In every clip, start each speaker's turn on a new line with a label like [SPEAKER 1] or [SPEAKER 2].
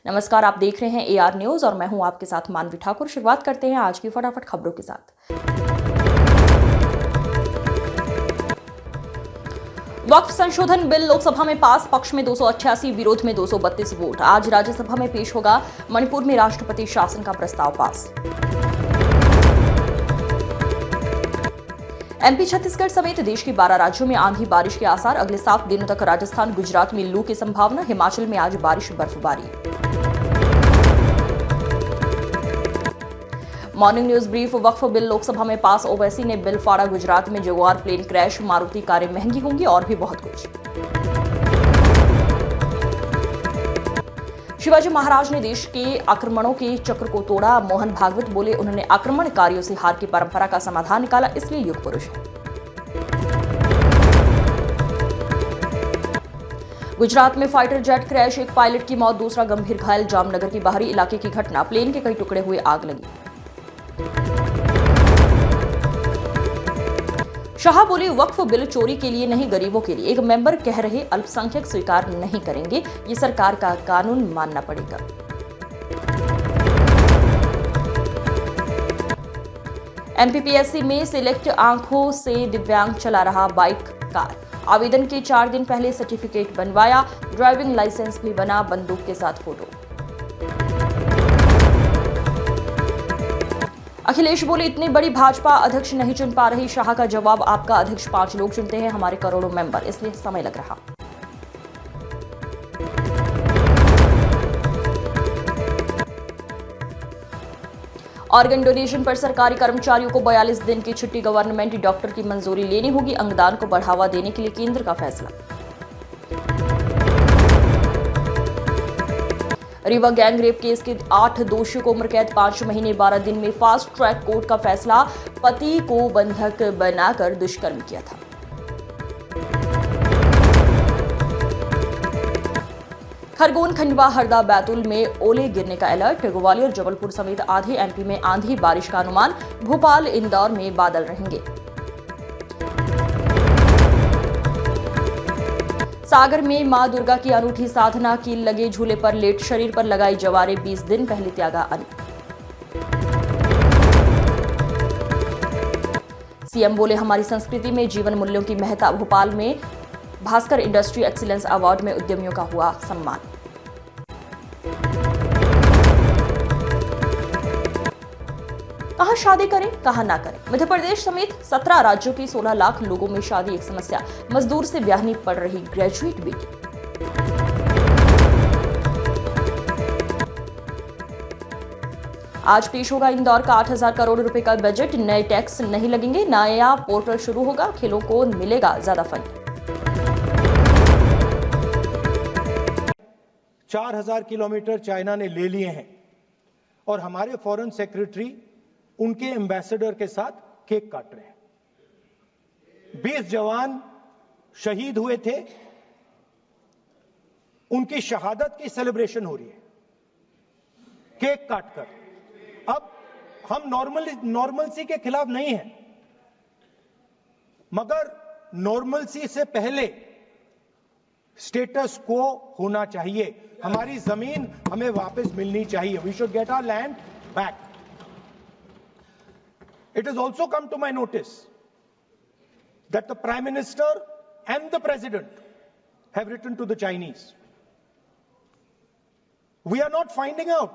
[SPEAKER 1] नमस्कार, आप देख रहे हैं AR न्यूज और मैं हूं आपके साथ मानवी ठाकुर। शुरुआत करते हैं आज की फटाफट खबरों के साथ। वक्फ संशोधन बिल लोकसभा में पास, पक्ष में 288, विरोध में 232 वोट। आज राज्यसभा में पेश होगा मणिपुर में राष्ट्रपति शासन का प्रस्ताव पास। MP, छत्तीसगढ़ समेत देश के 12 राज्यों में आंधी बारिश के आसार। अगले 7 दिनों तक राजस्थान, गुजरात में लू की संभावना। हिमाचल में आज बारिश, बर्फबारी। Morning news brief. वक्फ बिल लोकसभा में पास, ओवैसी ने बिल फाड़ा। गुजरात में जगुआर प्लेन क्रैश, मारुति कारें महंगी होंगी और भी बहुत कुछ। शिवाजी महाराज ने देश के आक्रमणों के चक्र को तोड़ा। मोहन भागवत बोले, उन्होंने आक्रमणकारियों से हार की परंपरा का समाधान निकाला, इसलिए युग पुरुष है। गुजरात में फाइटर जेट क्रैश, एक पायलट की मौत, दूसरा गंभीर घायल। जामनगर की बाहरी इलाके की घटना, प्लेन के कई टुकड़े हुए, आग लगी। शाह बोली, वक्फ बिल चोरी के लिए नहीं, गरीबों के लिए। एक मेंबर कह रहे अल्पसंख्यक स्वीकार नहीं करेंगे, ये सरकार का कानून मानना पड़ेगा। MPPSC में सिलेक्ट आंखों से दिव्यांग चला रहा बाइक कार। आवेदन के 4 दिन पहले सर्टिफिकेट बनवाया, ड्राइविंग लाइसेंस भी बना, बंदूक के साथ फोटो। अखिलेश बोले, इतनी बड़ी भाजपा अध्यक्ष नहीं चुन पा रही। शाह का जवाब, आपका अध्यक्ष 5 लोग चुनते हैं, हमारे करोड़ों मेंबर, इसलिए समय लग रहा। ऑर्गन डोनेशन पर सरकारी कर्मचारियों को 42 दिन की छुट्टी। गवर्नमेंट डॉक्टर की मंजूरी लेनी होगी। अंगदान को बढ़ावा देने के लिए केंद्र का फैसला। रीवा गैंग रेप केस के 8 दोषियों को उम्र कैद, 5 महीने 12 दिन में फास्ट ट्रैक कोर्ट का फैसला। पति को बंधक बनाकर दुष्कर्म किया था। खरगोन, खंडवा, हरदा, बैतूल में ओले गिरने का अलर्ट। ग्वालियर, जबलपुर समेत आधे MP में आंधी बारिश का अनुमान। भोपाल, इंदौर में बादल रहेंगे। सागर में मां दुर्गा की अनूठी साधना। कील लगे झूले पर लेट शरीर पर लगाई जवारे, 20 दिन पहले त्यागा अन्न। CM बोले, हमारी संस्कृति में जीवन मूल्यों की महत्ता। भोपाल में भास्कर इंडस्ट्री एक्सीलेंस अवार्ड में उद्यमियों का हुआ सम्मान। कहां शादी करें, कहां ना करें। मध्य प्रदेश समेत 17 राज्यों के 16 लाख लोगों में शादी एक समस्या। मजदूर से ब्याहनी पड़ रही ग्रेजुएट बेटी। आज पेश होगा इंदौर का 8,000 करोड़ रुपए का बजट। नए टैक्स नहीं लगेंगे, नया पोर्टल शुरू होगा, खेलों को मिलेगा ज्यादा फंड।
[SPEAKER 2] 4,000 किलोमीटर चाइना ने ले लिए हैं और हमारे फॉरेन सेक्रेटरी उनके एम्बेसडर के साथ केक काट रहे हैं। 20 जवान शहीद हुए थे, उनकी शहादत की सेलिब्रेशन हो रही है केक काटकर। अब हम नॉर्मलसी के खिलाफ नहीं हैं, मगर नॉर्मलसी से पहले स्टेटस को होना चाहिए। हमारी जमीन हमें वापस मिलनी चाहिए। We should get our land back. It has also come to my notice that the Prime Minister and the President have written to the Chinese. We are not finding out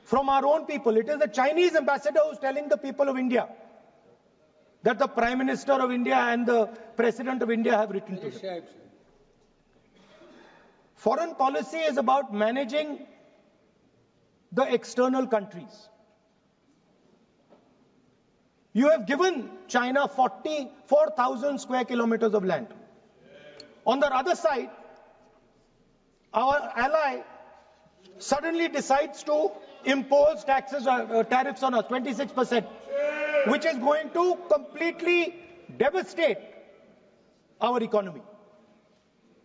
[SPEAKER 2] from our own people. It is the Chinese ambassador who is telling the people of India that the Prime Minister of India and the President of India have written to them. Foreign policy is about managing the external countries. You have given China 44,000 square kilometers of land. On the other side, our ally suddenly decides to impose tariffs on us, 26%, which is going to completely devastate our economy.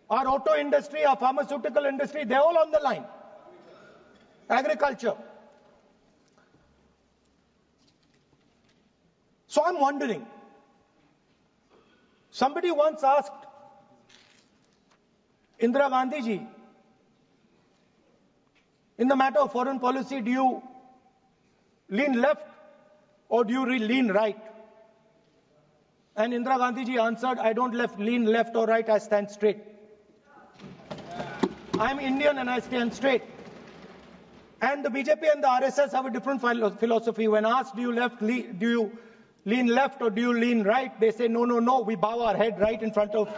[SPEAKER 2] Our auto industry, our pharmaceutical industry, they're all on the line. Agriculture. So I'm wondering, somebody once asked Indira Gandhi ji In the matter of foreign policy, do you lean left or do you lean right? And Indira Gandhi ji answered, I don't lean left or right, I stand straight. I'm Indian and I stand straight. And the BJP and the RSS have a different philosophy. When asked, do you lean left or do you lean right? They say, no, we bow our head right in front of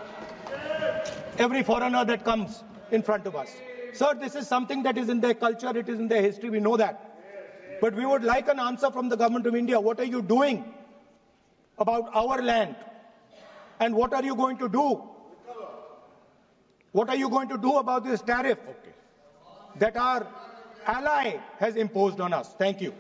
[SPEAKER 2] every foreigner that comes in front of us. Sir, this is something that is in their culture, it is in their history, we know that. But we would like an answer from the government of India. What are you doing about our land? And what are you going to do? What are you going to do about this tariff that our ally has imposed on us? Thank you.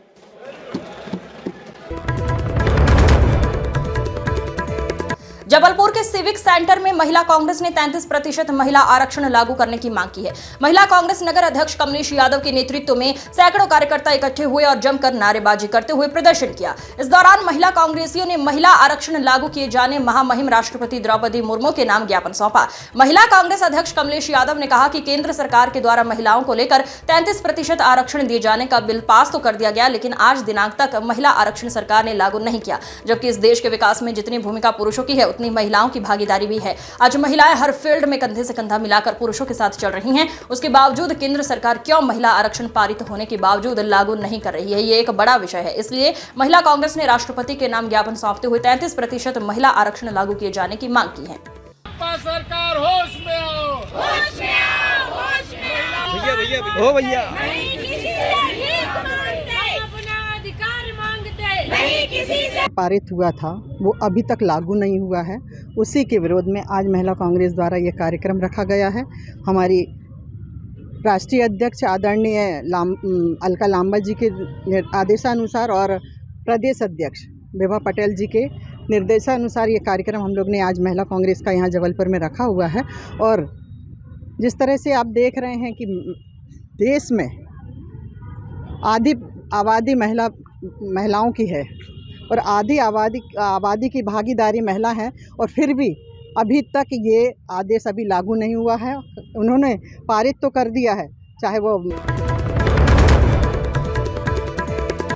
[SPEAKER 1] Jabalpur के civic centre में महिला कांग्रेस ने 33% महिला आरक्षण लागू करने की मांग की है। महिला कांग्रेस नगर अध्यक्ष कमलेश यादव के नेतृत्व में सैकड़ों कार्यकर्ता इकट्ठे हुए और जमकर नारेबाजी करते हुए प्रदर्शन किया। इस दौरान महिला कांग्रेसियों ने महिला आरक्षण लागू किए जाने महामहिम राष्ट्रपति द्रौपदी मुर्मू के नाम ज्ञापन सौंपा। महिला कांग्रेस अध्यक्ष कमलेश यादव ने कहा कि केंद्र सरकार के द्वारा महिलाओं को लेकर 33% आरक्षण दिए जाने का बिल पास तो कर दिया गया, लेकिन आज दिनांक तक महिला आरक्षण सरकार ने लागू नहीं किया, जबकि इस देश के विकास में जितनी भूमिका पुरुषों की है उतनी महिलाओं की भागीदारी भी है। आज महिलाएं हर फील्ड में कंधे से कंधा मिलाकर पुरुषों के साथ चल रही हैं। उसके बावजूद केंद्र सरकार क्यों महिला आरक्षण पारित होने के बावजूद लागू नहीं कर रही है, ये एक बड़ा विषय है। इसलिए महिला कांग्रेस ने राष्ट्रपति के नाम ज्ञापन सौंपते हुए 33% महिला आरक्षण लागू किए जाने की मांग की है।
[SPEAKER 3] सरकार होश में आओ, होश में आओ, होश में आओ। भैया ओ भैया
[SPEAKER 4] पारित हुआ था वो अभी तक लागू नहीं हुआ है। उसी के विरोध में आज महिला कांग्रेस द्वारा ये कार्यक्रम रखा गया है। हमारी राष्ट्रीय अध्यक्ष आदरणीय अलका लांबा जी के आदेशानुसार और प्रदेश अध्यक्ष विभा पटेल जी के निर्देशानुसार ये कार्यक्रम हम लोग ने आज महिला कांग्रेस का यहाँ जबलपुर में रखा हुआ है। और जिस तरह से आप देख रहे हैं कि देश में आधी आबादी महिलाओं की है और आधी आबादी की भागीदारी महिला है, और फिर भी अभी तक ये आदेश अभी लागू नहीं हुआ है। उन्होंने पारित तो कर दिया है, चाहे वो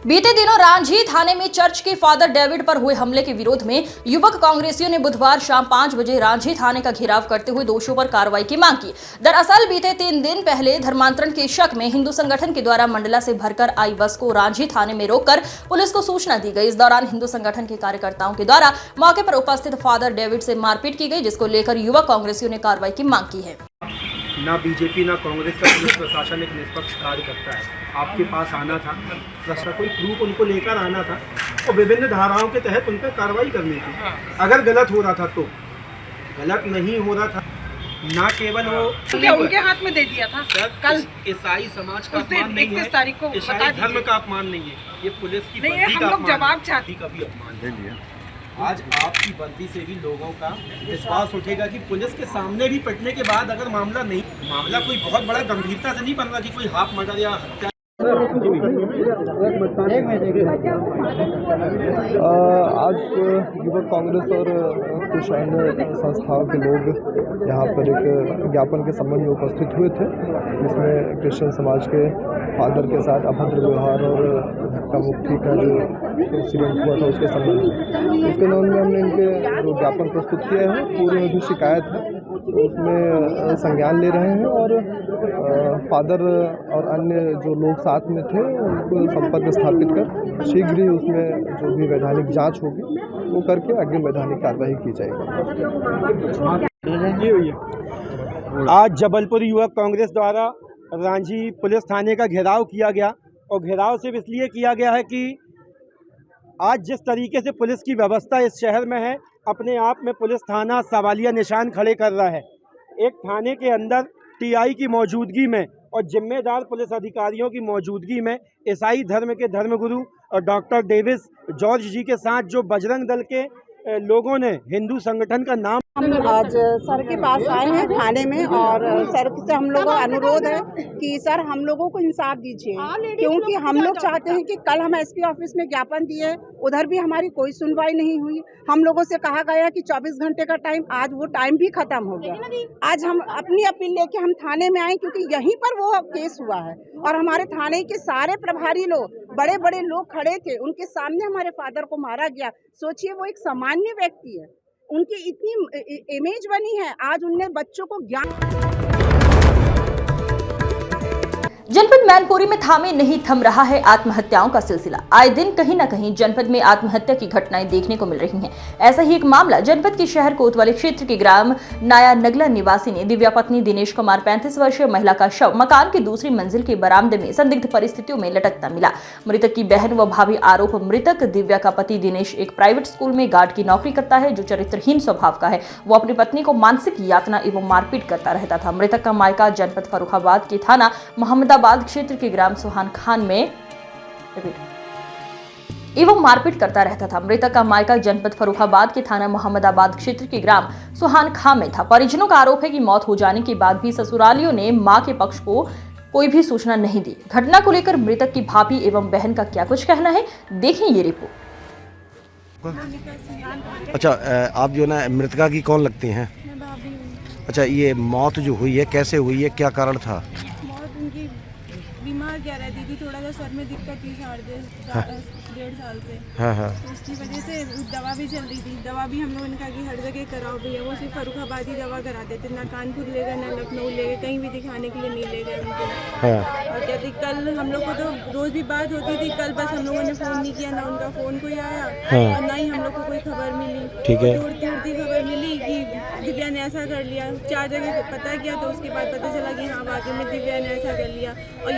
[SPEAKER 1] बीते दिनों रांझी थाने में चर्च के फादर डेविड पर हुए हमले के विरोध में युवक कांग्रेसियों ने बुधवार शाम 5 बजे रांझी थाने का घेराव करते हुए दोषियों पर कार्रवाई की मांग की। दरअसल बीते 3 दिन पहले धर्मांतरण के शक में हिंदू संगठन के द्वारा मंडला से भरकर आई बस को रांझी थाने में रोककर पुलिस को सूचना दी गई। इस दौरान हिंदू संगठन के कार्यकर्ताओं के द्वारा मौके पर उपस्थित फादर डेविड से मारपीट की गई, जिसको लेकर युवक कांग्रेसियों ने कार्रवाई की मांग की है।
[SPEAKER 5] ना बीजेपी ना कांग्रेस का पुलिस प्रशासन एक निष्पक्ष कार्य करता है। आपके पास आना था, कोई प्रूफ उनको लेकर आना था और विभिन्न धाराओं के तहत उन पर कार्रवाई करनी थी। अगर गलत हो रहा था तो गलत नहीं हो रहा था, ना केवल वो
[SPEAKER 6] उनके हाथ में दे दिया था। कल
[SPEAKER 5] ईसाई समाज का अपमान नहीं है,
[SPEAKER 6] 31 तारीख को
[SPEAKER 5] ईसाई धर्म का अपमान नहीं है, ये पुलिस की वर्दी का
[SPEAKER 6] जवाब चाहती
[SPEAKER 5] का भी अपमान है। आज आपकी वर्दी से भी लोगों का विश्वास उठेगा कि पुलिस के सामने भी पिटने के बाद अगर मामला कोई बहुत बड़ा गंभीरता से नहीं बन रहा कि कोई हाफ मर्डर या हत्या।
[SPEAKER 7] आज युवक कांग्रेस और कुछ अन्य संस्थाओं के लोग यहाँ पर एक ज्ञापन के संबंध में उपस्थित हुए थे, जिसमें क्रिश्चियन समाज के फादर के साथ अभद्र व्यवहार और धक्का मुक्की का जो इंसिडेंट हुआ था उसके संबंध में। उसके संबंध में हमने इनके जो ज्ञापन प्रस्तुत किया है, पूर्व में भी शिकायत है, तो उसमें संज्ञान ले रहे हैं और फादर और अन्य जो लोग साथ में थे उनको संपर्क स्थापित कर शीघ्र ही उसमें जो भी वैधानिक जांच होगी वो करके आगे वैधानिक कार्रवाई की जाएगी।
[SPEAKER 5] आज जबलपुर युवक कांग्रेस द्वारा रांझी पुलिस थाने का घेराव किया गया, और घेराव सिर्फ इसलिए किया गया है कि आज जिस तरीके से पुलिस की व्यवस्था इस शहर में है, अपने आप में पुलिस थाना सवालिया निशान खड़े कर रहा है। एक थाने के अंदर टीआई की मौजूदगी में और जिम्मेदार पुलिस अधिकारियों की मौजूदगी में ईसाई धर्म के धर्मगुरु और डॉक्टर डेविस जॉर्ज जी के साथ जो बजरंग दल के लोगों ने हिंदू संगठन का नाम।
[SPEAKER 4] हम आज सर के पास आए हैं थाने में और सर से हम लोगों का अनुरोध है कि सर हम लोगों को इंसाफ दीजिए, क्योंकि हम लोग चाहते हैं कि कल हम एसपी ऑफिस में ज्ञापन दिए, उधर भी हमारी कोई सुनवाई नहीं हुई। हम लोगों से कहा गया कि 24 घंटे का टाइम, आज वो टाइम भी खत्म हो गया। आज हम अपनी अपील लेके हम थाने में आए, क्योंकि यहीं पर वो केस हुआ है और हमारे थाने के सारे प्रभारी लोग, बड़े बड़े लोग खड़े थे, उनके सामने हमारे फादर को मारा गया। सोचिए, वो एक सामान्य व्यक्ति है, उनकी इतनी इमेज बनी है, आज उनने बच्चों को ज्ञान।
[SPEAKER 1] जनपद मैनपुरी में थामे नहीं थम रहा है आत्महत्याओं का सिलसिला। आए दिन कहीं न कहीं जनपद में आत्महत्या की घटनाएं देखने को मिल रही हैं। ऐसा ही एक मामला जनपद के शहर कोतवाली क्षेत्र के ग्राम नाया नगला निवासी ने दिव्या पत्नी दिनेश कुमार 35 वर्षीय महिला का शव मकान की दूसरी मंजिल के बरामदे में संदिग्ध परिस्थितियों में लटकता मिला। मृतक की बहन व भाभी आरोप, मृतक दिव्या का पति दिनेश एक प्राइवेट स्कूल में गार्ड की नौकरी करता है, जो चरित्रहीन स्वभाव का है। वो अपनी पत्नी को मानसिक यातना एवं मारपीट करता रहता था। मृतक का मायका जनपद फर्रुखाबाद के थाना मोहम्मदाबाद क्षेत्र के ग्राम सुहान खान में एवं मारपीट करता रहता था। मृतक का मायका जनपद फर्रुखाबाद के थाना मोहम्मदाबाद क्षेत्र के ग्राम सुहान खान में था। परिजनों का आरोप है कि मौत हो जाने के बाद भी ससुरालियों ने मां के पक्ष को कोई भी सूचना नहीं दी। घटना को लेकर मृतक की भाभी एवं बहन का क्या कुछ कहना है, देखें ये रिपोर्ट।
[SPEAKER 8] अच्छा, आप जो ना मृतका की कौन लगती हैं? अच्छा, ये मौत जो हुई है कैसे हुई है, क्या कारण था?
[SPEAKER 9] बहुत उनकी बीमार क्या रहती थी, थोड़ा सा सर में दिक्कत थी 1.5 साल से।
[SPEAKER 8] हाँ।
[SPEAKER 9] तो उसकी वजह से दवा भी चल रही थी। दवा भी हम लोगों ने कहा कि हर जगह कराओ भैया, वो सिर्फ फर्रुखाबाद ही दवा कराते थे, ना कानपुर ले गए ना लखनऊ ले गए, कहीं भी दिखाने के लिए नहीं ले गए उनको। और क्या थी, कल हम लोग को तो रोज भी बात होती थी, कल बस हम लोगों ने फ़ोन नहीं किया, ना उनका फ़ोन कोई आया और ना ही हम लोग को कोई खबर मिली।
[SPEAKER 8] ठीक है।
[SPEAKER 9] उड़ती उड़ती खबर मिली कि दिव्या ने ऐसा कर लिया। 4 जगह पता किया तो उसके बाद पता चला कि हाँ वाकई में दिव्या ने ऐसा कर लिया। और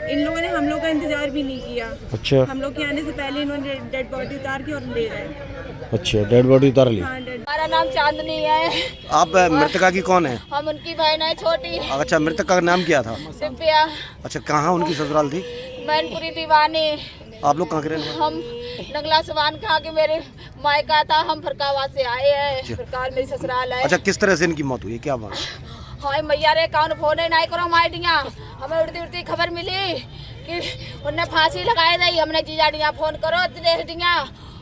[SPEAKER 9] इन लोगों ने हम लोग का इंतजार भी नहीं किया।
[SPEAKER 8] अच्छा।
[SPEAKER 9] हम लोग के आने से पहले इन्होंने डेड बॉडी उतार के और ले गए।
[SPEAKER 8] अच्छा, डेड बॉडी उतार ली।
[SPEAKER 9] हाँ,
[SPEAKER 10] हमारा नाम चांदनी है।
[SPEAKER 8] आप मृतका की कौन है?
[SPEAKER 10] हम उनकी बहन है छोटी।
[SPEAKER 8] अच्छा, मृतक का नाम क्या था?
[SPEAKER 10] दिव्या।
[SPEAKER 8] अच्छा, कहाँ उनकी ससुराल थी?
[SPEAKER 10] मैनपुरी दीवानी।
[SPEAKER 8] आप लोग कहाँ के रहने वाले?
[SPEAKER 10] हम नगला सुबान खा के मेरे मायका था, हम फर्रुखाबाद से आए हैं। फर्रुखाबाद मेरी ससुराल है।
[SPEAKER 8] अच्छा, किस तरह से इनकी मौत हुई, क्या बात?
[SPEAKER 10] हाय मैया रे, कौन फोन नहीं करो माइटिया। हमें उड़ती उड़ती खबर मिली कि उन्हें फांसी लगाई दी। हमने जीजाडिया फोन करो दिया,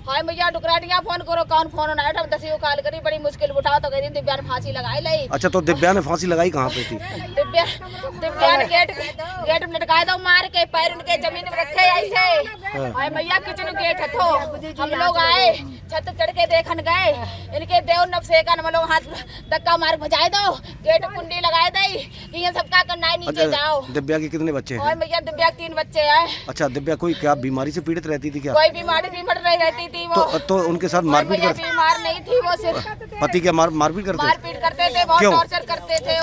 [SPEAKER 10] हाय मैया डुकराटिया फोन करो, कौन फोन ना उठा, 10 कॉल करी, बड़ी मुश्किल उठाओ तो कहती दिव्या ने फांसी लगाई ली।
[SPEAKER 8] अच्छा, तो दिव्या ने फांसी लगाई कहाँ पे थी?
[SPEAKER 10] दिव्या ने गेट में लटकाए दो मार के, पैर उनके जमीन में रखे ऐसे। हाय मैया किचन गेट है तो हम लोग आए, छत चढ़ के देखन गए, इनके देव नफसेका हम लोग हाथ धक्का मार बजाए दो, गेट कुंडी लगाए दी कि ये सबका करना है, नीचे जाओ।
[SPEAKER 8] दिव्या के कितने बच्चे हैं?
[SPEAKER 10] भैया दिव्या के 3 बच्चे हैं।
[SPEAKER 8] अच्छा, दिव्या कोई क्या बीमारी से पीड़ित रहती थी क्या?
[SPEAKER 10] कोई बीमारी बीमार नहीं रहती थी वो।
[SPEAKER 8] तो उनके साथ मारपीट
[SPEAKER 10] बीमार नहीं थी वो, सिर्फ
[SPEAKER 8] पति क्या मारपीट करते
[SPEAKER 10] थे, बहुत टॉर्चर करते थे।